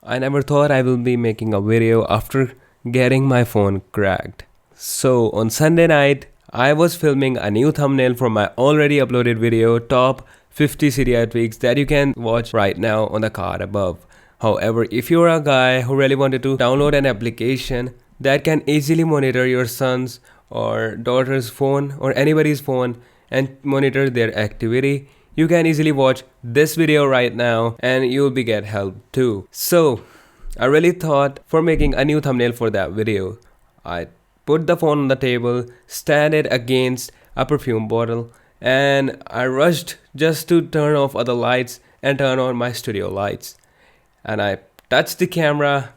I never thought I will be making a video after getting my phone cracked. So on Sunday night, I was filming a new thumbnail for my already uploaded video, top 50 CDI tweaks that you can watch right now on the card above. However, if you're a guy who really wanted to download an application that can easily monitor your son's or daughter's phone or anybody's phone and monitor their activity, you can easily watch this video right now and you'll be get help too. So I really thought for making a new thumbnail for that video. I put the phone on the table, stand it against a perfume bottle, and I rushed just to turn off other lights and turn on my studio lights. And I touched the camera,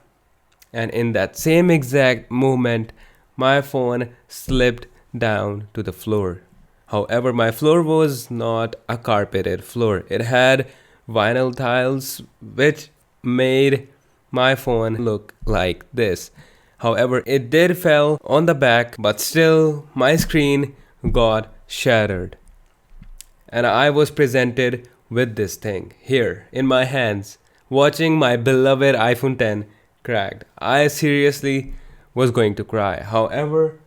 and in that same exact moment, my phone slipped down to the floor. However, my floor was not a carpeted floor. It had vinyl tiles which made my phone look like this. However, it did fell on the back, but still my screen got shattered. And I was presented with this thing here in my hands, watching my beloved iPhone X cracked. I seriously was going to cry. However,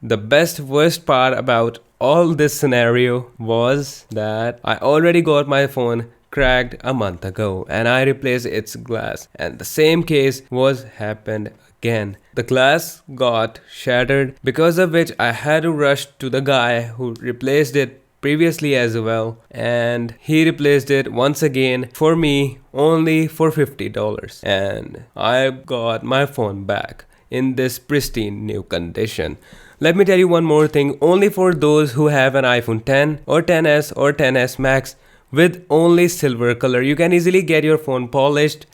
the worst part about all this scenario was that I already got my phone cracked a month ago and I replaced its glass, and the same case was happened again. The glass got shattered, because of which I had to rush to the guy who replaced it previously as well, and he replaced it once again for me only for $50, and I got my phone back in this pristine new condition. Let me tell you one more thing, only for those who have an iPhone X or XS or XS Max with only silver color, you can easily get your phone polished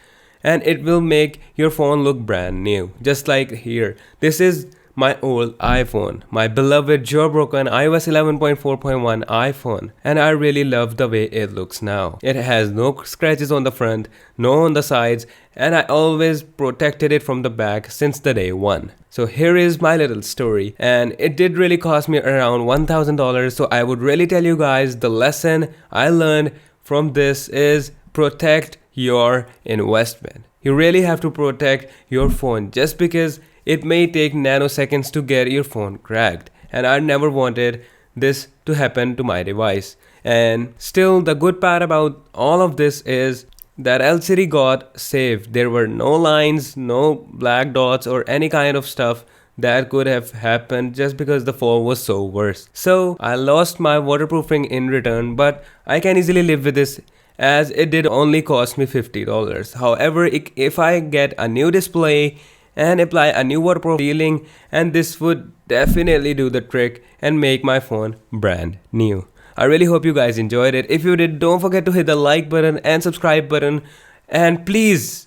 and it will make your phone look brand new. Just like here, this is my old iPhone, my beloved jailbroken iOS 11.4.1 iPhone, and I really love the way it looks now. It has no scratches on the front, no on the sides, and I always protected it from the back since the day one. So here is my little story, and it did really cost me around $1,000. So I would really tell you guys, the lesson I learned from this is protect your investment. You really have to protect your phone, just because it may take nanoseconds to get your phone cracked, and I never wanted this to happen to my device. And still, the good part about all of this is that LCD got saved. There were no lines, no black dots or any kind of stuff that could have happened just because the phone was so worse. So I lost my waterproofing in return, but I can easily live with this as it did only cost me $50. However, if I get a new display and apply a new waterproof sealing, and this would definitely do the trick and make my phone brand new. I really hope you guys enjoyed it. If you did, don't forget to hit the like button and subscribe button, and please,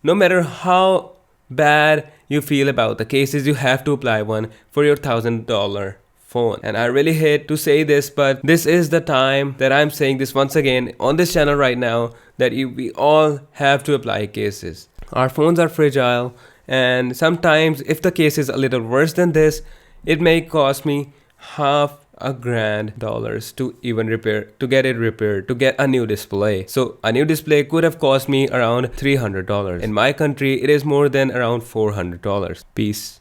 no matter how bad you feel about the cases, you have to apply one for your $1,000 phone. And I really hate to say this, but this is the time that I'm saying this once again on this channel right now, that we all have to apply cases. Our phones are fragile, and sometimes if the case is a little worse than this, it may cost me $500,000 to even get it repaired, to get a new display. So a new display could have cost me around $300. In my country, it is more than around $400. Peace.